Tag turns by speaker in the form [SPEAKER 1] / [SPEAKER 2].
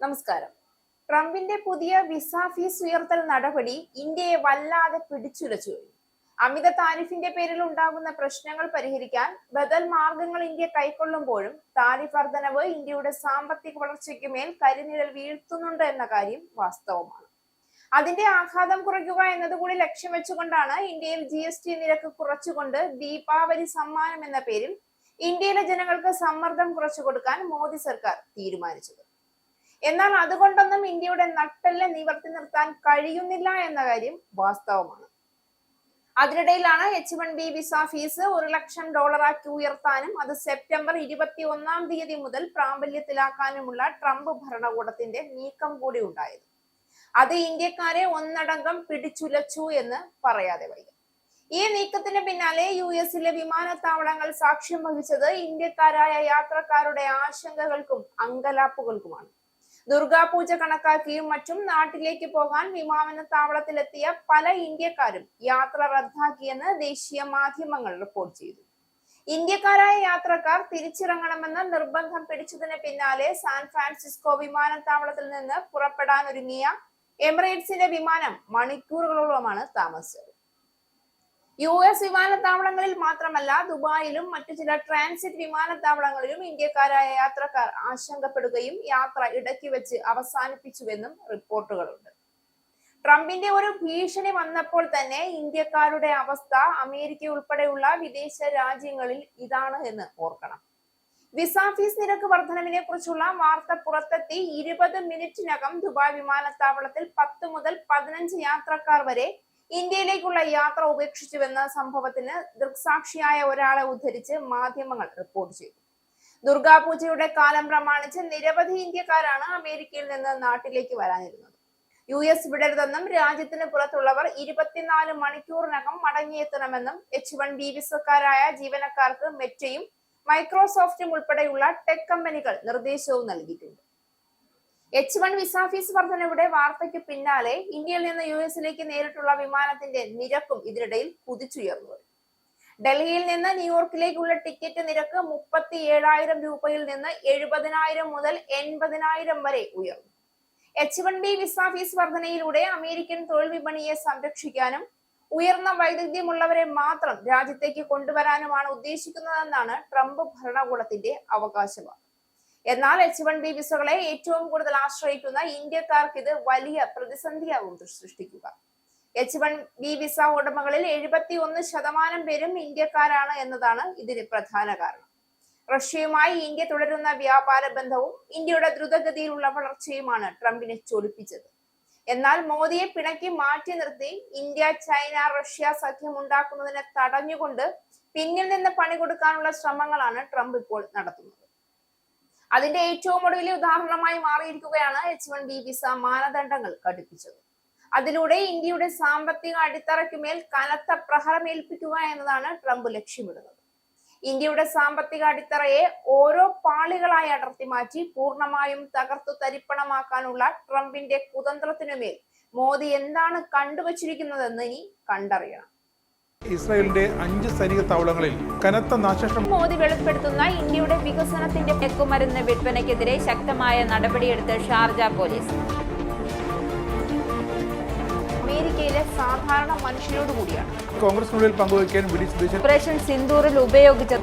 [SPEAKER 1] നമസ്കാരം. ട്രംപിന്റെ പുതിയ വിസ ഫീസ് ഉയർത്തൽ നടപടി ഇന്ത്യയെ വല്ലാതെ പിടിച്ചുലച്ചു. അമിത താരിഫിന്റെ പേരിൽ ഉണ്ടാകുന്ന പ്രശ്നങ്ങൾ പരിഹരിക്കാൻ ബദൽ മാർഗങ്ങൾ ഇന്ത്യ കൈക്കൊള്ളുമ്പോഴും താരിഫ് വർധനവ് ഇന്ത്യയുടെ സാമ്പത്തിക വളർച്ചയ്ക്ക് മേൽ കരിനിഴൽ വീഴ്ത്തുന്നുണ്ട് എന്ന കാര്യം വാസ്തവമാണ്. അതിന്റെ ആഘാതം കുറയ്ക്കുക എന്നതുകൂടി ലക്ഷ്യം വെച്ചുകൊണ്ടാണ് ഇന്ത്യയിൽ GST നിരക്ക് കുറച്ചുകൊണ്ട് ദീപാവലി സമ്മാനം എന്ന പേരിൽ ഇന്ത്യയിലെ ജനങ്ങൾക്ക് സമ്മർദ്ദം കുറച്ചു കൊടുക്കാൻ മോദി സർക്കാർ തീരുമാനിച്ചത്. എന്നാൽ അതുകൊണ്ടൊന്നും ഇന്ത്യയുടെ നട്ടെല്ല് നിവർത്തി നിർത്താൻ കഴിയുന്നില്ല എന്ന കാര്യം വാസ്തവമാണ്. അതിനിടയിലാണ് H1B വിസ ഫീസ് $1 ലക്ഷം ഉയർത്താനും അത് സെപ്റ്റംബർ 21 മുതൽ പ്രാബല്യത്തിലാക്കാനുമുള്ള ട്രംപ് ഭരണകൂടത്തിന്റെ നീക്കം കൂടി ഉണ്ടായത്. അത് ഇന്ത്യക്കാരെ ഒന്നടങ്കം പിടിച്ചുലച്ചു എന്ന് പറയാതെ വയ്യ. ഈ നീക്കത്തിന് പിന്നാലെ US-ലെ വിമാനത്താവളങ്ങൾ സാക്ഷ്യം വഹിച്ചത് ഇന്ത്യക്കാരായ യാത്രക്കാരുടെ ആശങ്കകൾക്കും അങ്കലാപ്പുകൾക്കുമാണ്. ദുർഗാപൂജ കണക്കാക്കിയും മറ്റും നാട്ടിലേക്ക് പോകാൻ വിമാനത്താവളത്തിലെത്തിയ പല ഇന്ത്യക്കാരും യാത്ര റദ്ദാക്കിയെന്ന് ദേശീയ മാധ്യമങ്ങൾ റിപ്പോർട്ട് ചെയ്തു. ഇന്ത്യക്കാരായ യാത്രക്കാർ തിരിച്ചിറങ്ങണമെന്ന നിർബന്ധം പിടിച്ചതിന് പിന്നാലെ സാൻ ഫ്രാൻസിസ്കോ വിമാനത്താവളത്തിൽ നിന്ന് പുറപ്പെടാനൊരുങ്ങിയ എമിറേറ്റ്സിന്റെ വിമാനം മണിക്കൂറുകളോളമാണ് താമസിച്ചത്. US വിമാനത്താവളങ്ങളിൽ മാത്രമല്ല, ദുബായിലും മറ്റു ചില ട്രാൻസിറ്റ് വിമാനത്താവളങ്ങളിലും ഇന്ത്യക്കാരായ യാത്രക്കാർ ആശങ്കപ്പെടുകയും യാത്ര ഇടയ്ക്ക് വെച്ച് അവസാനിപ്പിച്ചുവെന്നും റിപ്പോർട്ടുകളുണ്ട്. ട്രംപിന്റെ ഒരു ഭീഷണി വന്നപ്പോൾ തന്നെ ഇന്ത്യക്കാരുടെ അവസ്ഥ അമേരിക്ക ഉൾപ്പെടെയുള്ള വിദേശ രാജ്യങ്ങളിൽ ഇതാണ് എന്ന് ഓർക്കണം. വിസ ഫീസ് നിരക്ക് വർധനവിനെ കുറിച്ചുള്ള വാർത്ത പുറത്തെത്തി 20 മിനിറ്റിനകം ദുബായ് വിമാനത്താവളത്തിൽ 10 മുതൽ 15 യാത്രക്കാർ വരെ ഇന്ത്യയിലേക്കുള്ള യാത്ര ഉപേക്ഷിച്ചുവെന്ന സംഭവത്തിന് ദൃക്സാക്ഷിയായ ഒരാളെ ഉദ്ധരിച്ച് മാധ്യമങ്ങൾ റിപ്പോർട്ട് ചെയ്തു. ദുർഗാപൂജയുടെ കാലം പ്രമാണിച്ച് നിരവധി ഇന്ത്യക്കാരാണ് അമേരിക്കയിൽ നിന്ന് നാട്ടിലേക്ക് വരാനിരുന്നത്. US വിടരുതെന്നും രാജ്യത്തിന് പുറത്തുള്ളവർ 24 മണിക്കൂറിനകം മടങ്ങിയെത്തണമെന്നും H1B വിസക്കാരായ ജീവനക്കാർക്ക് മെറ്റയും മൈക്രോസോഫ്റ്റും ഉൾപ്പെടെയുള്ള ടെക് കമ്പനികൾ നിർദ്ദേശവും നൽകിയിട്ടുണ്ട്. H1 വിസ ഫീസ് വർധനയുടെ വാർത്തയ്ക്ക് പിന്നാലെ ഇന്ത്യയിൽ നിന്ന് US-ലേക്ക് നേരിട്ടുള്ള വിമാനത്തിന്റെ നിരക്കും ഇതിനിടയിൽ കുതിച്ചുയർന്നു. ഡൽഹിയിൽ നിന്ന് ന്യൂയോർക്കിലേക്കുള്ള ടിക്കറ്റ് നിരക്ക് 37,000 രൂപയിൽ നിന്ന് 70,000 മുതൽ 80,000 വരെ ഉയർന്നു. H1B വിസ ഫീസ് വർധനയിലൂടെ അമേരിക്കൻ തൊഴിൽ വിപണിയെ സംരക്ഷിക്കാനും ഉയർന്ന വൈദഗ്ധ്യമുള്ളവരെ മാത്രം രാജ്യത്തേക്ക് കൊണ്ടുവരാനുമാണ് ഉദ്ദേശിക്കുന്നതെന്നാണ് ട്രംപ് ഭരണകൂടത്തിന്റെ അവകാശവാദം. എന്നാൽ H1B വിസകളെ ഏറ്റവും കൂടുതൽ ആശ്രയിക്കുന്ന ഇന്ത്യക്കാർക്ക് ഇത് വലിയ പ്രതിസന്ധിയാകും സൃഷ്ടിക്കുക. H1B വിസ ഉടമകളിൽ 71% പേരും ഇന്ത്യക്കാരാണ് എന്നതാണ് ഇതിന് പ്രധാന കാരണം. റഷ്യയുമായി ഇന്ത്യ തുടരുന്ന വ്യാപാര ബന്ധവും ഇന്ത്യയുടെ ദ്രുതഗതിയിലുള്ള വളർച്ചയുമാണ് ട്രംപിനെ ചൊടിപ്പിച്ചത്. എന്നാൽ മോദിയെ പിണക്കി മാറ്റി നിർത്തി ഇന്ത്യ ചൈന റഷ്യ സഖ്യം ഉണ്ടാക്കുന്നതിനെ തടഞ്ഞുകൊണ്ട് പിന്നിൽ നിന്ന് പണി കൊടുക്കാനുള്ള ശ്രമങ്ങളാണ് ട്രംപ് ഇപ്പോൾ നടത്തുന്നത്. അതിന്റെ ഏറ്റവും ഒടുവിലെ ഉദാഹരണമായി മാറിയിരിക്കുകയാണ് H1B വിസ മാനദണ്ഡങ്ങൾ കടുപ്പിച്ചത്. അതിലൂടെ ഇന്ത്യയുടെ സാമ്പത്തിക അടിത്തറയ്ക്കുമേൽ കനത്ത പ്രഹരമേൽപ്പിക്കുക എന്നതാണ് ട്രംപ് ലക്ഷ്യമിടുന്നത്. ഇന്ത്യയുടെ സാമ്പത്തിക അടിത്തറയെ ഓരോ പാളികളായി അടർത്തി മാറ്റി പൂർണ്ണമായും തകർത്തു തരിപ്പണമാക്കാനുള്ള ട്രംപിന്റെ കുതന്ത്രത്തിനുമേൽ മോദി എന്താണ് കണ്ടുവച്ചിരിക്കുന്നതെന്ന് ഇനി കണ്ടറിയണം.
[SPEAKER 2] ഇസ്രായേലിന്റെ 5 സൈനിക താവളങ്ങളിൽ കനത്ത നാശനഷ്ടം.
[SPEAKER 1] മോദി വെളിപ്പെടുത്തുന്ന ഇന്ത്യയുടെ വികസനത്തിന്റെ മയക്കുമരുന്ന് വിൽപ്പനയ്ക്കെതിരെ ശക്തമായ നടപടിയെടുത്ത് ഷാർജ പോലീസ്. അമേരിക്കയിലെ സാധാരണ മനുഷ്യരോട് കൂടിയാണ്
[SPEAKER 2] കോൺഗ്രസിനുള്ളിൽ പങ്കുവയ്ക്കാൻ
[SPEAKER 1] ഓപ്പറേഷൻ സിന്ദൂറിൽ ഉപയോഗിച്ച